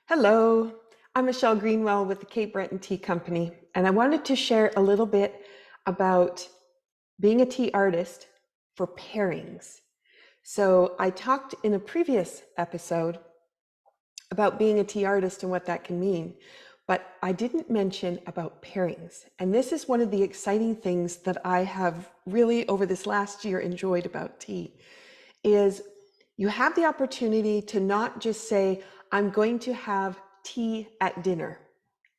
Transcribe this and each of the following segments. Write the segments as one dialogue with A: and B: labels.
A: Hello, I'm Michelle Greenwell with the Cape Breton Tea Company, and I wanted to share a little bit about being a tea artist for pairings. So, I talked in a previous episode about being a tea artist and what that can mean, but I didn't mention about pairings. And this is one of the exciting things that I have really over this last year enjoyed about tea is you have the opportunity to not just say, I'm going to have tea at dinner.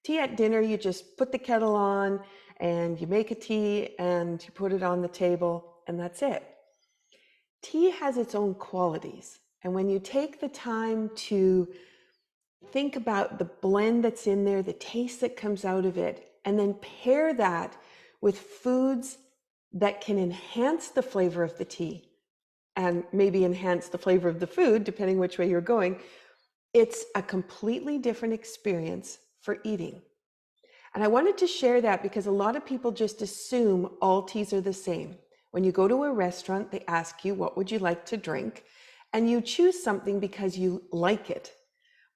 A: Tea at dinner, you just put the kettle on and you make a tea and you put it on the table and that's it. Tea has its own qualities. And when you take the time to think about the blend that's in there, the taste that comes out of it, and then pair that with foods that can enhance the flavor of the tea and maybe enhance the flavor of the food, depending which way you're going, it's a completely different experience for eating. And I wanted to share that because a lot of people just assume all teas are the same. When you go to a restaurant, they ask you, what would you like to drink? And you choose something because you like it,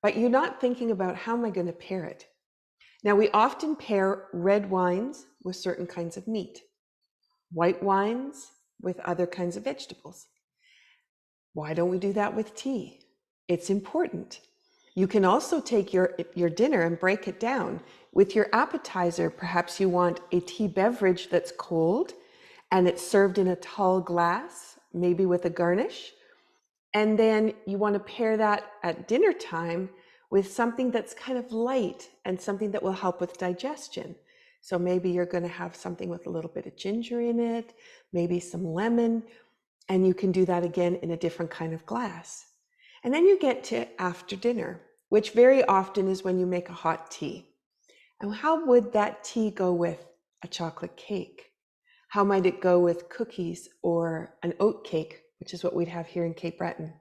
A: but you're not thinking about how am I going to pair it? Now, we often pair red wines with certain kinds of meat, white wines with other kinds of vegetables. Why don't we do that with tea? It's important. You can also take your dinner and break it down. With your appetizer, perhaps you want a tea beverage that's cold and it's served in a tall glass, maybe with a garnish. And then you want to pair that at dinner time with something that's kind of light and something that will help with digestion. So maybe you're going to have something with a little bit of ginger in it, maybe some lemon, and you can do that again in a different kind of glass. And then you get to after dinner, which very often is when you make a hot tea. And how would that tea go with a chocolate cake? How might it go with cookies or an oat cake, which is what we'd have here in Cape Breton?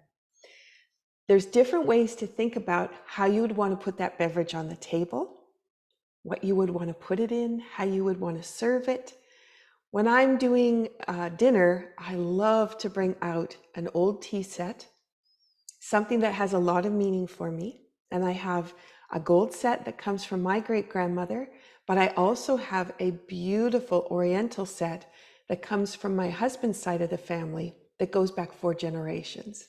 A: There's different ways to think about how you would want to put that beverage on the table, what you would want to put it in, how you would want to serve it. When I'm doing dinner, I love to bring out an old tea set, something that has a lot of meaning for me. And I have a gold set that comes from my great-grandmother, but I also have a beautiful Oriental set that comes from my husband's side of the family that goes back 4 generations.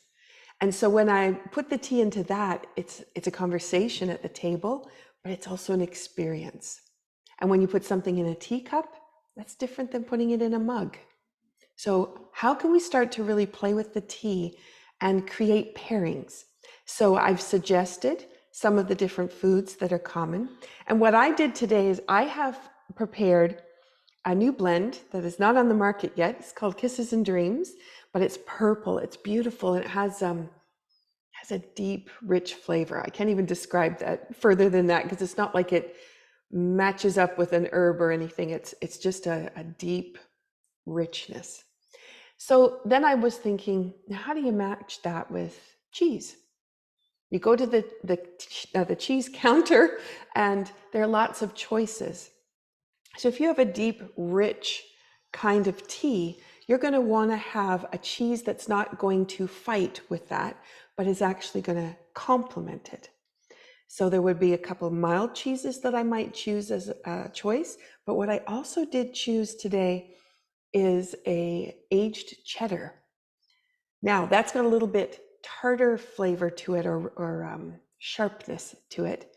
A: And so when I put the tea into that, it's a conversation at the table, but it's also an experience. And when you put something in a teacup, that's different than putting it in a mug. So how can we start to really play with the tea and create pairings? So I've suggested some of the different foods that are common. And what I did today is I have prepared a new blend that is not on the market yet. It's called Kisses and Dreams, but it's purple, it's beautiful, and it has a deep, rich flavor. I can't even describe that further than that because it's not like it matches up with an herb or anything. It's just a deep richness. So then I was thinking, how do you match that with cheese? You go to the cheese counter and there are lots of choices. So if you have a deep, rich kind of tea, you're going to want to have a cheese that's not going to fight with that, but is actually going to complement it. So there would be a couple of mild cheeses that I might choose as a choice. But what I also did choose today is a aged cheddar. Now that's got a little bit tartar flavor to it or sharpness to it.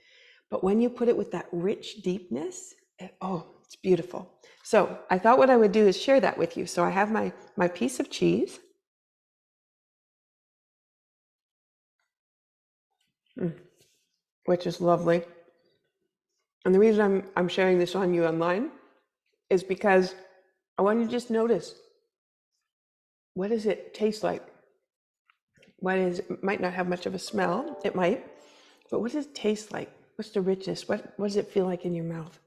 A: But when you put it with that rich deepness, it's beautiful. So I thought what I would do is share that with you. So I have my piece of cheese. Which is lovely. And the reason I'm sharing this on you online is because I want you to just notice, what does it taste like? It might not have much of a smell, it might, but what does it taste like? What's the richness? What does it feel like in your mouth?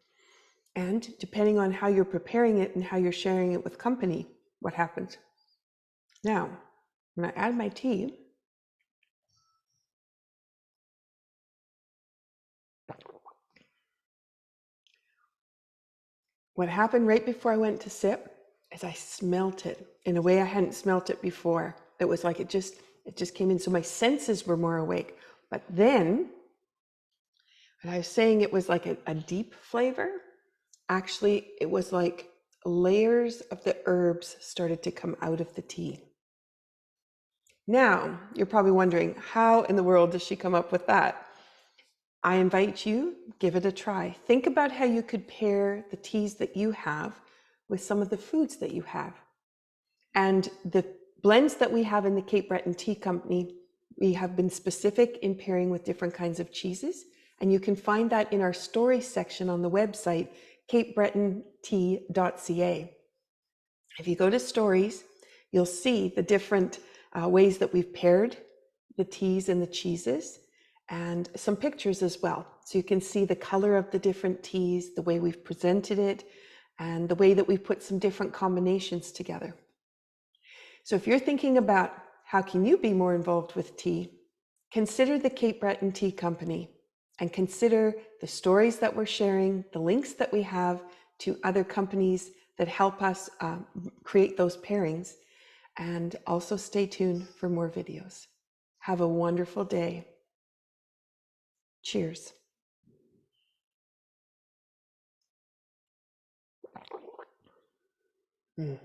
A: And depending on how you're preparing it and how you're sharing it with company, what happens? Now, when I add my tea, what happened right before I went to sip is I smelt it in a way I hadn't smelt it before. It was like it just came in. So my senses were more awake. But then And I was saying it was like a deep flavor. Actually, it was like layers of the herbs started to come out of the tea. Now, you're probably wondering, how in the world does she come up with that? I invite you, give it a try. Think about how you could pair the teas that you have with some of the foods that you have. And the blends that we have in the Cape Breton Tea Company, we have been specific in pairing with different kinds of cheeses. And you can find that in our stories section on the website, capebretontea.ca. If you go to stories, you'll see the different ways that we've paired the teas and the cheeses, and some pictures as well. So you can see the color of the different teas, the way we've presented it, and the way that we've put some different combinations together. So if you're thinking about how can you be more involved with tea, consider the Cape Breton Tea Company and consider the stories that we're sharing, the links that we have to other companies that help us create those pairings, and also stay tuned for more videos. Have a wonderful day. Cheers. Mm.